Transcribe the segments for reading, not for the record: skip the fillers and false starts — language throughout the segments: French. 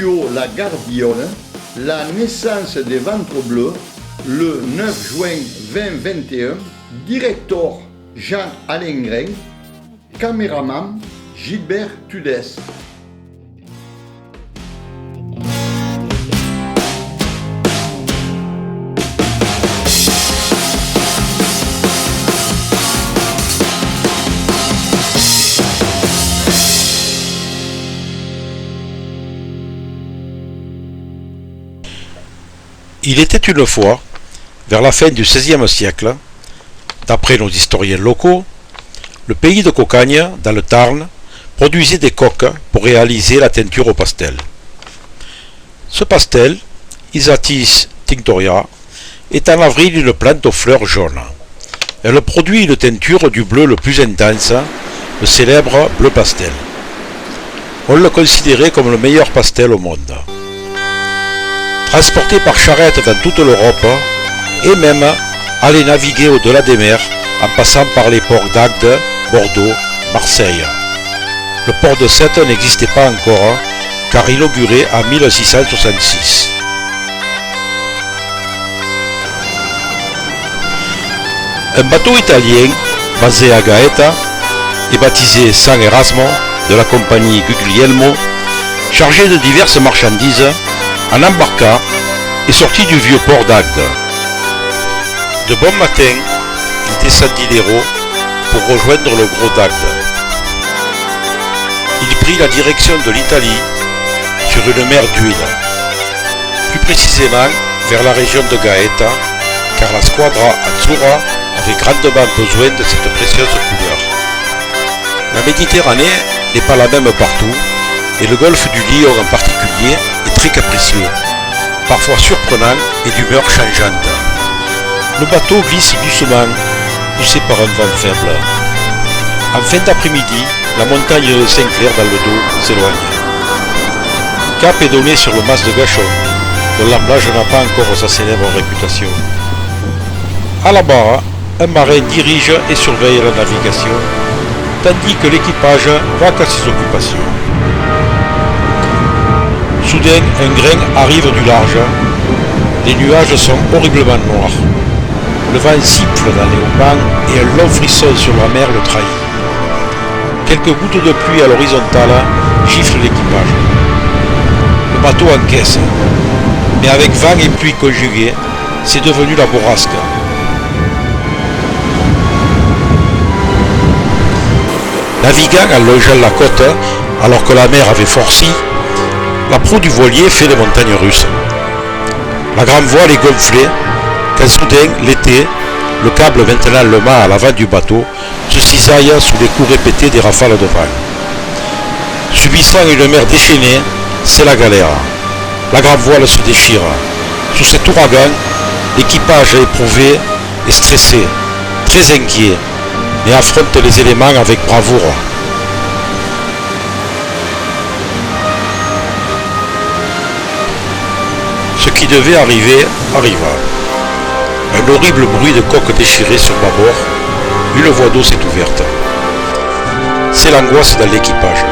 Reggio La Gardiole, la naissance des ventres bleus, le 9 juin 2021, directeur Jean Alengren, caméraman Gilbert Tudès. Il était une fois, vers la fin du XVIe siècle, d'après nos historiens locaux, le pays de Cocagne, dans le Tarn, produisait des coques pour réaliser la teinture au pastel. Ce pastel, Isatis tinctoria, est en avril une plante aux fleurs jaunes. Elle produit une teinture du bleu le plus intense, le célèbre bleu pastel. On le considérait comme le meilleur pastel au monde. Transporté par charrette dans toute l'Europe, et même aller naviguer au-delà des mers en passant par les ports d'Agde, Bordeaux, Marseille. Le port de Sète n'existait pas encore, car inauguré en 1666. Un bateau italien, basé à Gaeta, et baptisé San Erasmo, de la compagnie Guglielmo, chargé de diverses marchandises, en embarqua et sortit du vieux port d'Agde. De bon matin, il descendit l'Hérault pour rejoindre le gros d'Agde. Il prit la direction de l'Italie sur une mer d'huile, plus précisément vers la région de Gaeta, car la squadra Azzurra avait grandement besoin de cette précieuse couleur. La Méditerranée n'est pas la même partout, et le golfe du Lion en particulier est très capricieux, parfois surprenant et d'humeur changeante. Le bateau glisse doucement, poussé par un vent faible. En fin d'après-midi, la montagne de Saint-Clair dans le dos s'éloigne. Cap est donné sur le mas de Gachon, dont l'emblage n'a pas encore sa célèbre réputation. À la barre, un marin dirige et surveille la navigation, tandis que l'équipage va à ses occupations. Soudain, un grain arrive du large. Les nuages sont horriblement noirs. Le vent siffle dans les haubans et un long frisson sur la mer le trahit. Quelques gouttes de pluie à l'horizontale giflent l'équipage. Le bateau encaisse, mais avec vent et pluie conjugués, c'est devenu la bourrasque. Naviguant en longeant la côte, alors que la mer avait forci, la proue du voilier fait les montagnes russes. La grande voile est gonflée, quand soudain, l'été, le câble maintenant le mât à l'avant du bateau, se cisaille sous les coups répétés des rafales de vent. Subissant une mer déchaînée, c'est la galère. La grande voile se déchire. Sous cet ouragan, l'équipage éprouvé est stressé, très inquiet, mais affronte les éléments avec bravoure. Ce qui devait arriver, arriva. Un horrible bruit de coque déchirée sur bâbord, une voie d'eau s'est ouverte. C'est l'angoisse dans l'équipage.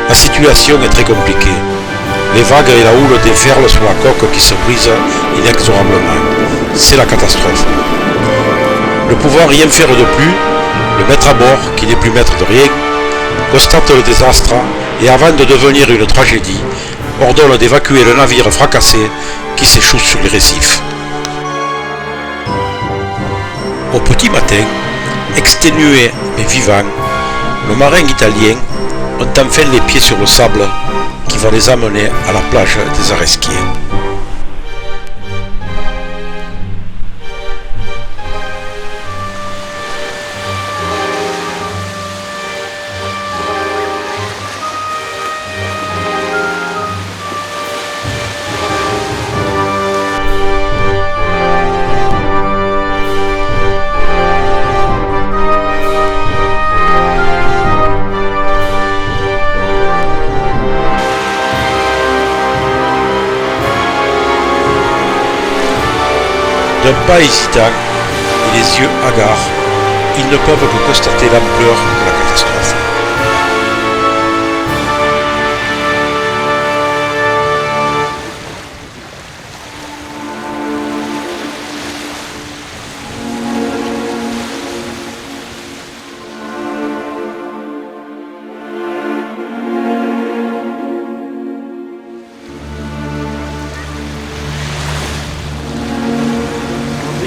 La situation est très compliquée. Les vagues et la houle déferlent sur la coque qui se brise inexorablement. C'est la catastrophe. Ne pouvant rien faire de plus, le maître à bord, qui n'est plus maître de rien, constate le désastre et avant de devenir une tragédie, ordonne d'évacuer le navire fracassé qui s'échoue sur les récifs. Au petit matin, exténué mais vivant, le marin italien ont enfin les pieds sur le sable qui va les amener à la plage des Areschiers. D'un pas hésitant et les yeux hagards, ils ne peuvent que constater l'ampleur de la catastrophe.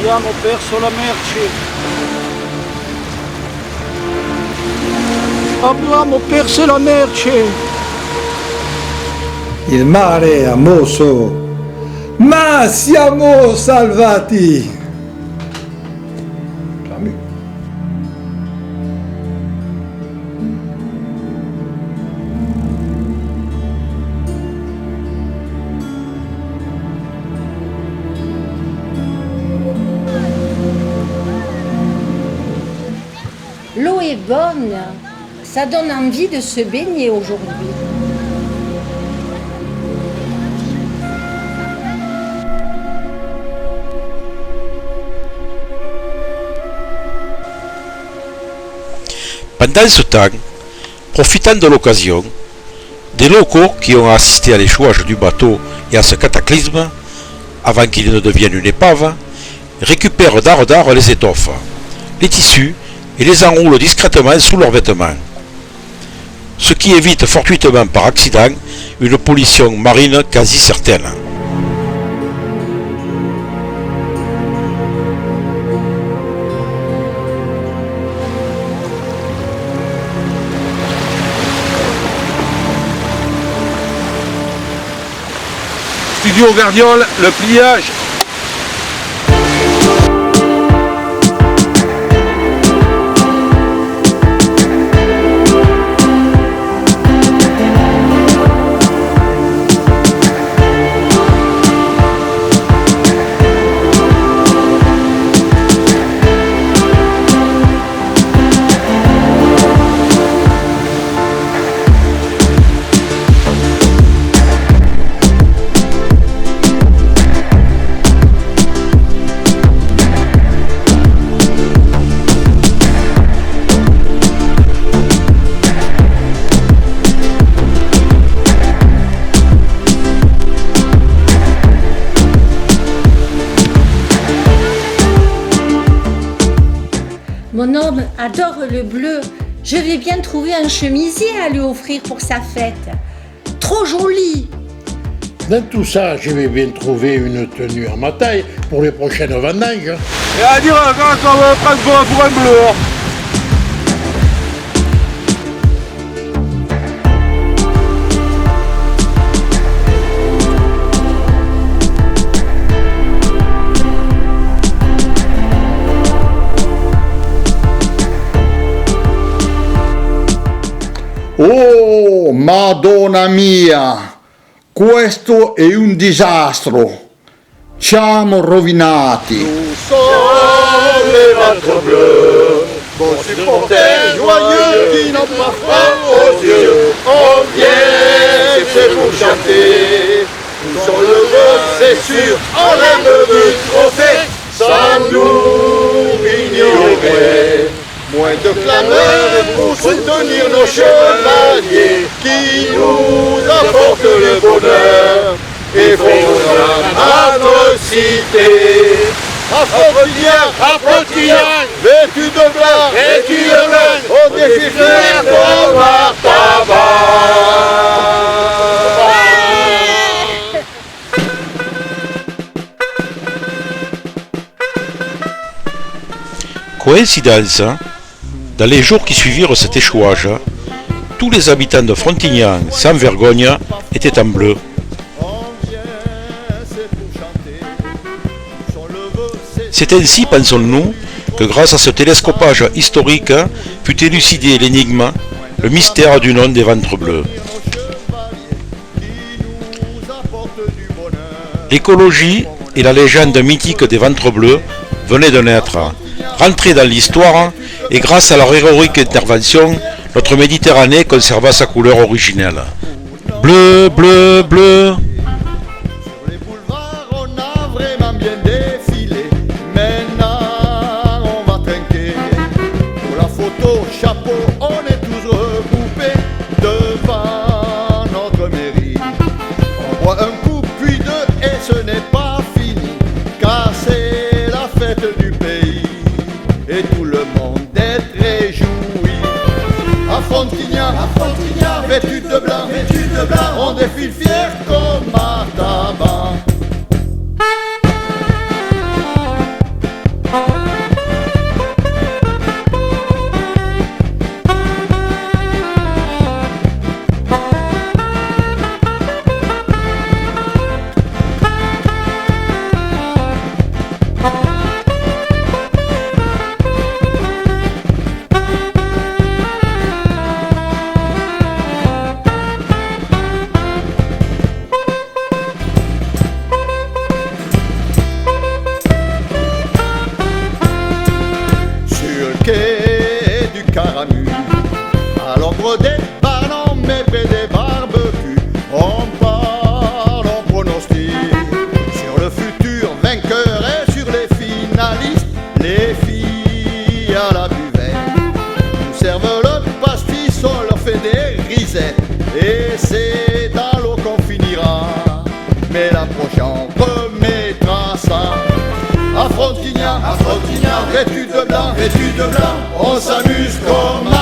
Abbiamo perso la merce. Abbiamo perso la merce. Il mare è amoso, ma siamo salvati. L'eau est bonne, ça donne envie de se baigner aujourd'hui. Pendant ce temps, profitant de l'occasion, des locaux qui ont assisté à l'échouage du bateau et à ce cataclysme, avant qu'il ne devienne une épave, récupèrent d'art les étoffes, les tissus et les enroulent discrètement sous leurs vêtements. Ce qui évite fortuitement par accident une pollution marine quasi certaine. Studio Gardiole, le pliage. Mon homme adore le bleu. Je vais bien trouver un chemisier à lui offrir pour sa fête. Trop joli. Dans tout ça, je vais bien trouver une tenue à ma taille pour les prochaines vendanges. Et à dire quand on va prendre pour un bleu. Oh, Madonna mia, questo è un disastro. Siamo rovinati. Sommes les ventres bleus, bons supporters joyeux qui n'ont pas froid aux yeux. On vient, c'est pour chanter. Nous sommes heureux, c'est sûr, on rêve du trophée. Sans nous ignorer. Moins de clameurs pour soutenir nos chevaliers qui nous apportent le bonheur et font à notre cité. Affrontillac, vêtus de blanc, vêtus de blanc, on défile fiers comme Artaban. Coïncidence, dans les jours qui suivirent cet échouage, tous les habitants de Frontignan, sans vergogne, étaient en bleu. C'est ainsi, pensons-nous, que grâce à ce télescopage historique put élucider l'énigme, le mystère du nom des ventres bleus. L'écologie et la légende mythique des ventres bleus venaient de naître, rentrée dans l'histoire, et grâce à leur héroïque intervention, notre Méditerranée conserva sa couleur originelle. Bleu, bleu, bleu. Sur les boulevards, on a vraiment bien défilé. Maintenant, on va trinquer. Pour la photo, chapeau, on est tous regroupés devant notre mairie. On boit un coup, puis deux, et ce n'est pas fini, car c'est la fête du pays. Et tout le monde est réjoui. À Frontignan, vêtus de blanc, on défile fiers comme Artaban. et c'est dans l'eau qu'on finira. Mais la prochaine remettra ça. À Frontignan, vêtu de blanc, on s'amuse comme